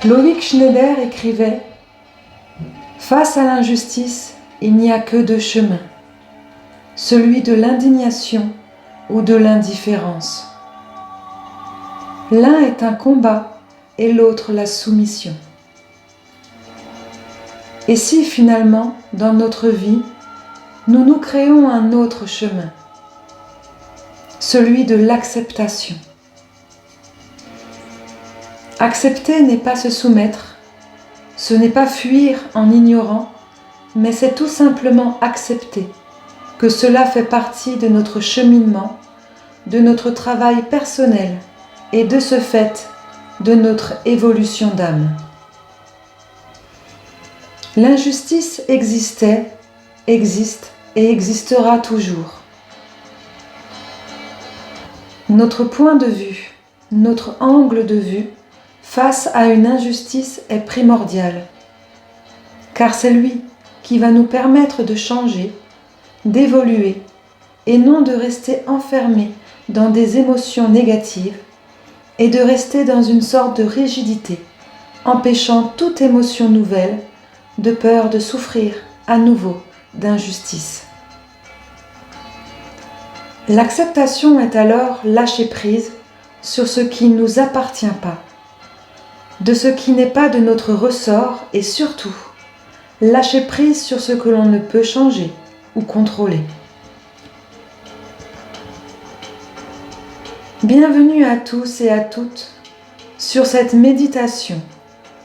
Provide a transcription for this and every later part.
Loïc Schneider écrivait « Face à l'injustice, il n'y a que deux chemins, celui de l'indignation ou de l'indifférence. L'un est un combat et l'autre la soumission. Et si finalement, dans notre vie, nous nous créons un autre chemin, celui de l'acceptation. Accepter n'est pas se soumettre, ce n'est pas fuir en ignorant, mais c'est tout simplement accepter que cela fait partie de notre cheminement, de notre travail personnel et de ce fait, de notre évolution d'âme. L'injustice existait, existe et existera toujours. Notre point de vue, notre angle de vue face à une injustice est primordial, car c'est lui qui va nous permettre de changer, d'évoluer et non de rester enfermés dans des émotions négatives et de rester dans une sorte de rigidité, empêchant toute émotion nouvelle de peur de souffrir à nouveau d'injustice. L'acceptation est alors lâcher prise sur ce qui ne nous appartient pas, de ce qui n'est pas de notre ressort et surtout lâcher prise sur ce que l'on ne peut changer ou contrôler. Bienvenue à tous et à toutes sur cette méditation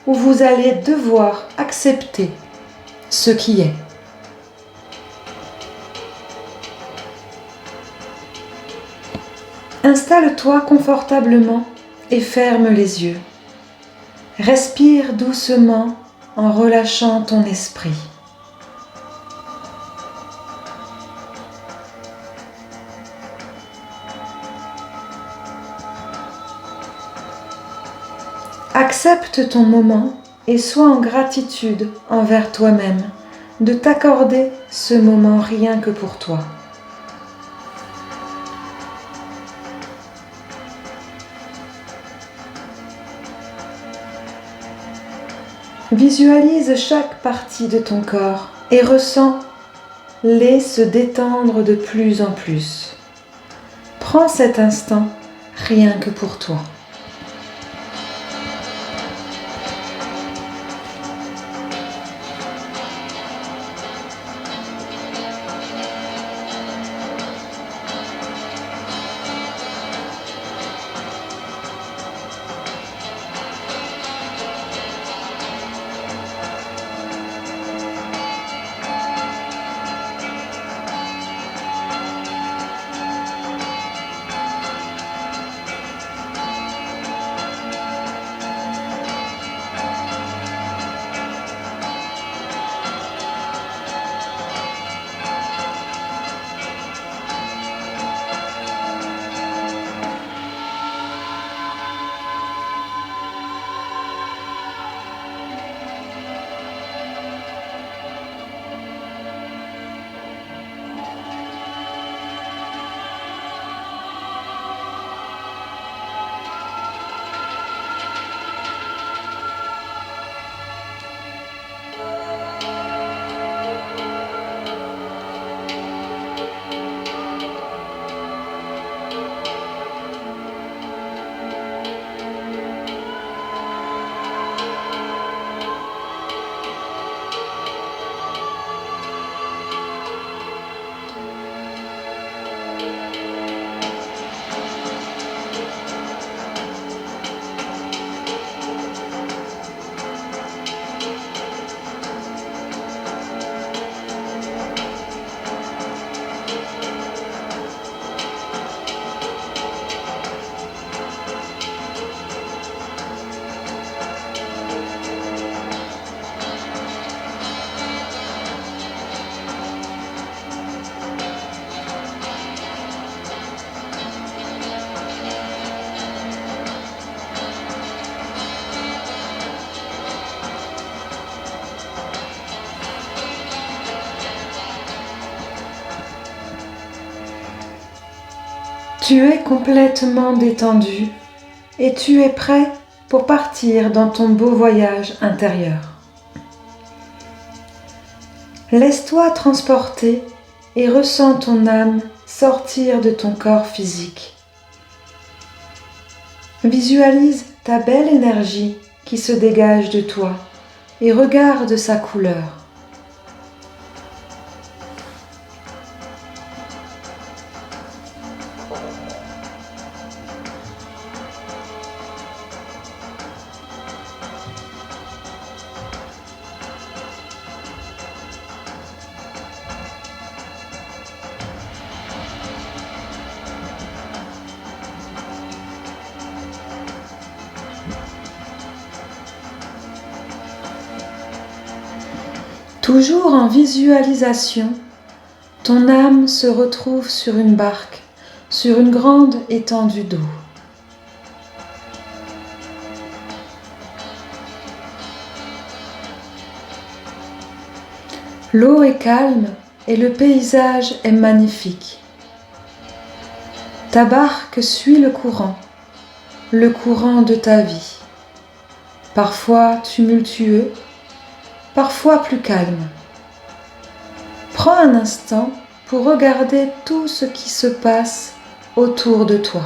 où vous allez devoir accepter ce qui est. Installe-toi confortablement et ferme les yeux. Respire doucement en relâchant ton esprit. Accepte ton moment et sois en gratitude envers toi-même de t'accorder ce moment rien que pour toi. Visualise chaque partie de ton corps et ressens-les se détendre de plus en plus. Prends cet instant rien que pour toi. Tu es complètement détendu et tu es prêt pour partir dans ton beau voyage intérieur. Laisse-toi transporter et ressens ton âme sortir de ton corps physique. Visualise ta belle énergie qui se dégage de toi et regarde sa couleur. Toujours en visualisation, ton âme se retrouve sur une barque, sur une grande étendue d'eau. L'eau est calme et le paysage est magnifique. Ta barque suit le courant de ta vie, parfois tumultueux, parfois plus calme. Prends un instant pour regarder tout ce qui se passe autour de toi.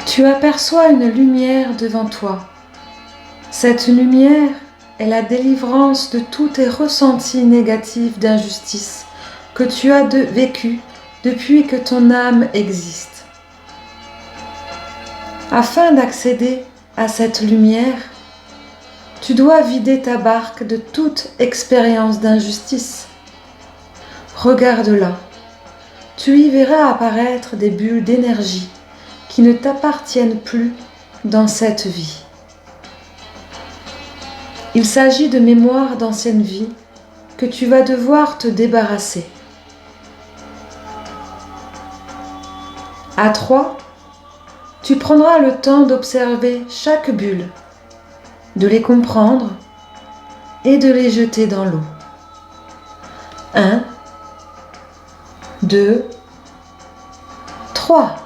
Tu aperçois une lumière devant toi. Cette lumière est la délivrance de tous tes ressentis négatifs d'injustice que tu as vécu depuis que ton âme existe. Afin d'accéder à cette lumière, tu dois vider ta barque de toute expérience d'injustice. Regarde-la. Tu y verras apparaître des bulles d'énergie qui ne t'appartiennent plus dans cette vie. Il s'agit de mémoires d'anciennes vies que tu vas devoir te débarrasser. À 3, tu prendras le temps d'observer chaque bulle, de les comprendre et de les jeter dans l'eau. 1, 2, 3.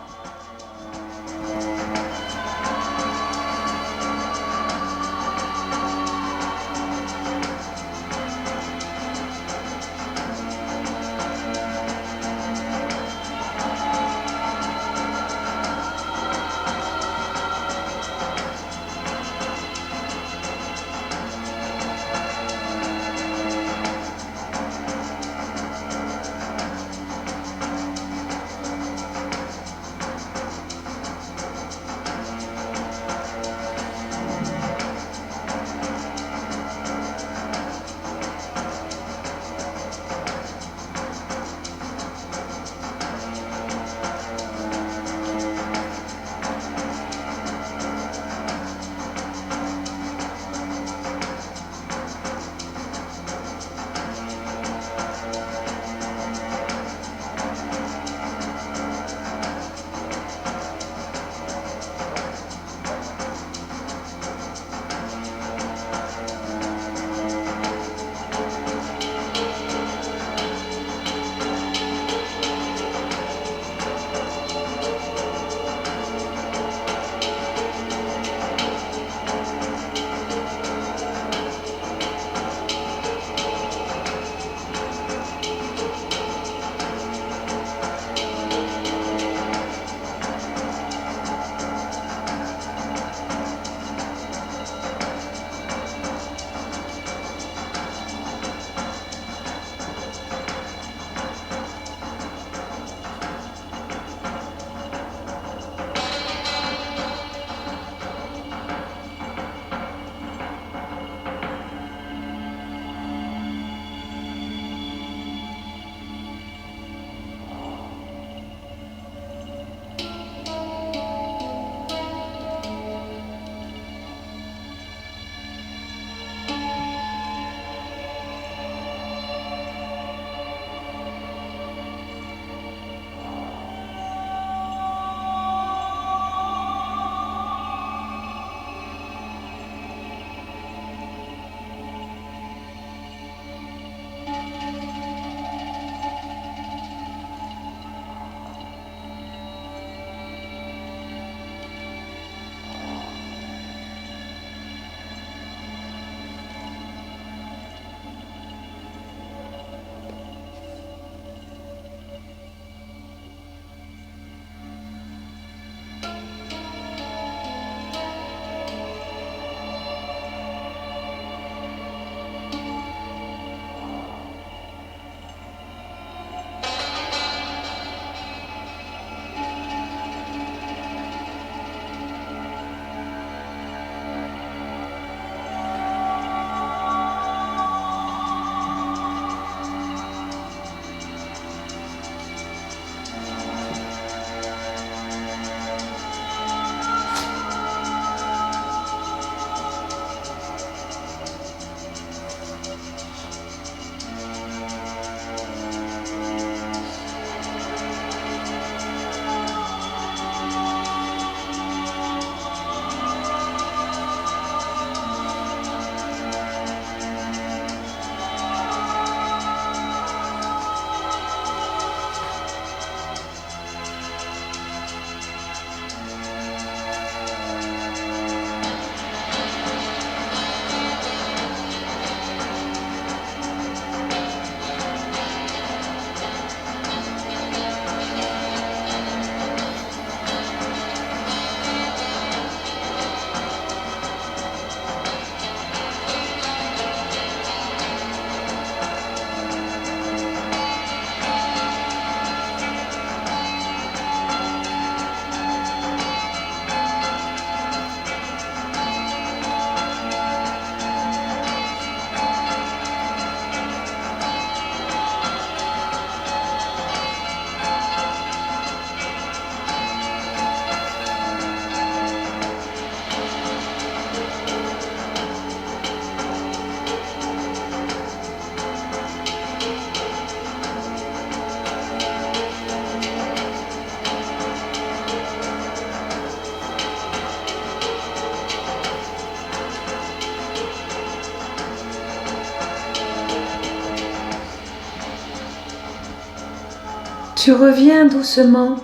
Tu reviens doucement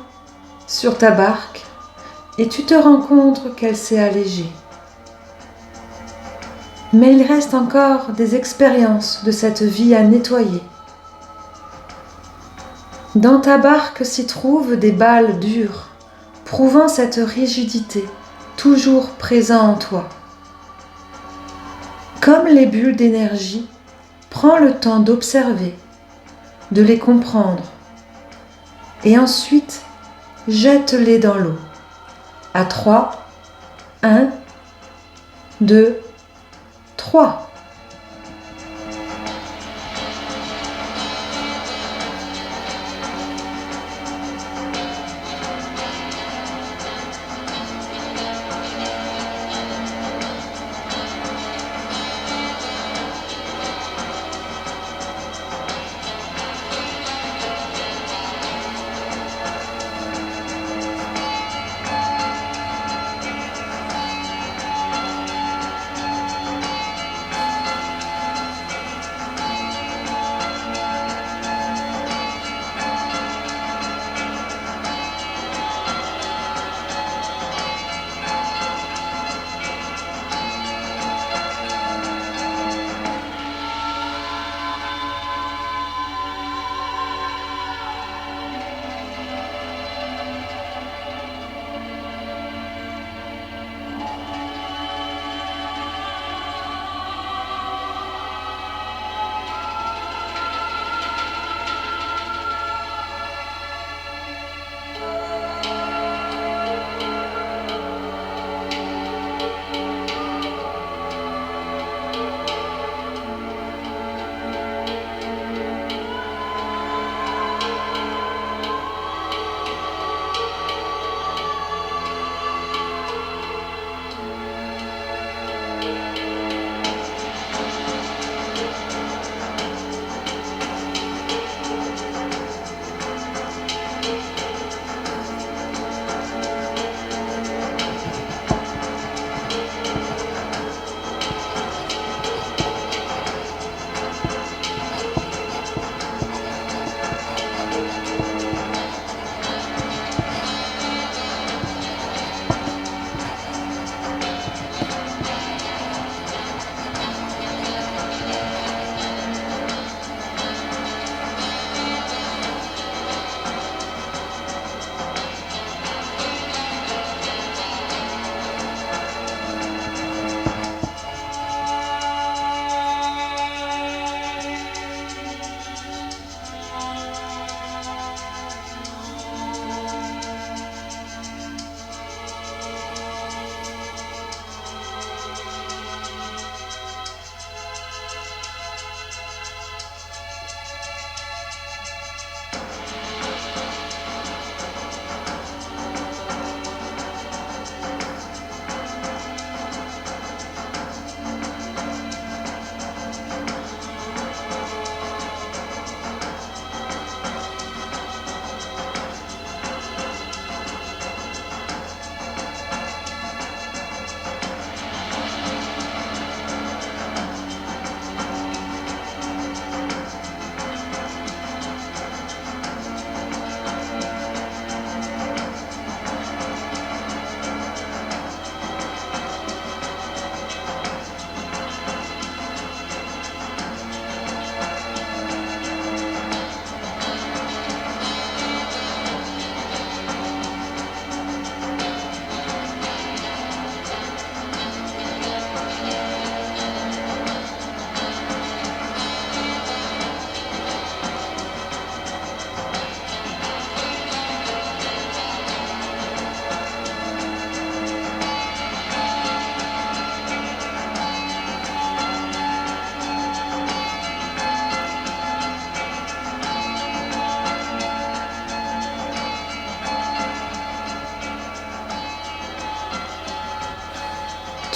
sur ta barque et tu te rends compte qu'elle s'est allégée. Mais il reste encore des expériences de cette vie à nettoyer. Dans ta barque s'y trouvent des balles dures, prouvant cette rigidité toujours présente en toi. Comme les bulles d'énergie, prends le temps d'observer, de les comprendre, et ensuite jette-les dans l'eau. À 3, 1, 2, 3.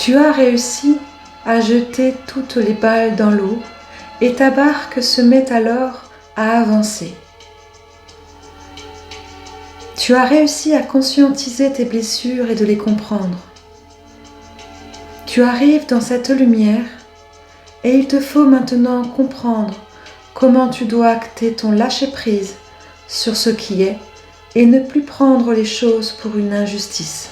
Tu as réussi à jeter toutes les balles dans l'eau et ta barque se met alors à avancer. Tu as réussi à conscientiser tes blessures et de les comprendre. Tu arrives dans cette lumière et il te faut maintenant comprendre comment tu dois acter ton lâcher-prise sur ce qui est et ne plus prendre les choses pour une injustice.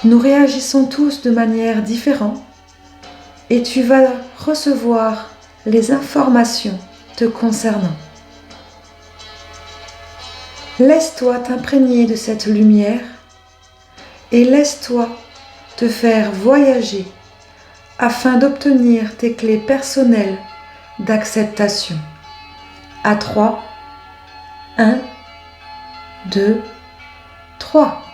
Nous réagissons tous de manière différente et tu vas recevoir les informations te concernant. Laisse-toi t'imprégner de cette lumière et laisse-toi te faire voyager afin d'obtenir tes clés personnelles d'acceptation. À 3, 1, 2, 3.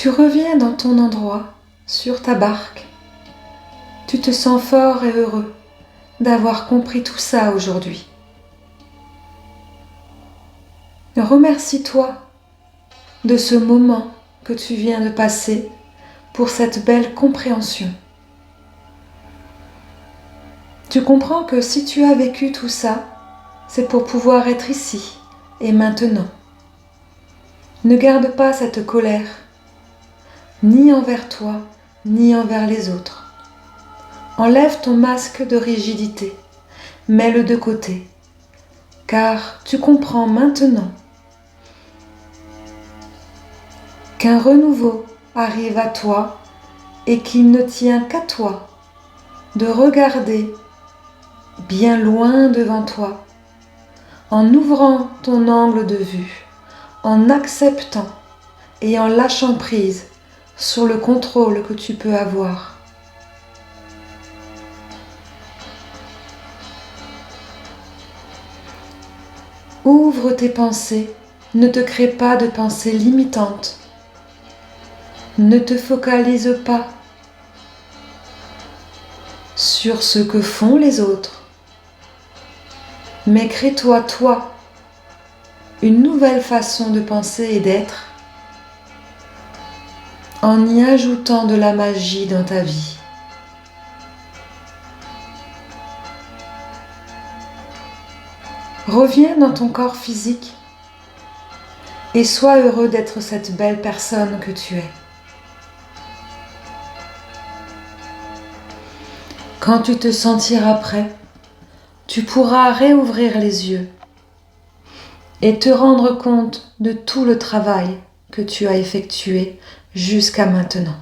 Tu reviens dans ton endroit sur ta barque. Tu te sens fort et heureux d'avoir compris tout ça aujourd'hui. Remercie-toi de ce moment que tu viens de passer pour cette belle compréhension. Tu comprends que si tu as vécu tout ça, c'est pour pouvoir être ici et maintenant. Ne garde pas cette colère, ni envers toi, ni envers les autres. Enlève ton masque de rigidité, mets-le de côté, car tu comprends maintenant qu'un renouveau arrive à toi et qu'il ne tient qu'à toi de regarder bien loin devant toi, en ouvrant ton angle de vue, en acceptant et en lâchant prise sur le contrôle que tu peux avoir. Ouvre tes pensées, ne te crée pas de pensées limitantes. Ne te focalise pas sur ce que font les autres, mais crée-toi, toi, une nouvelle façon de penser et d'être en y ajoutant de la magie dans ta vie. Reviens dans ton corps physique et sois heureux d'être cette belle personne que tu es. Quand tu te sentiras prêt, tu pourras réouvrir les yeux et te rendre compte de tout le travail que tu as effectué jusqu'à maintenant.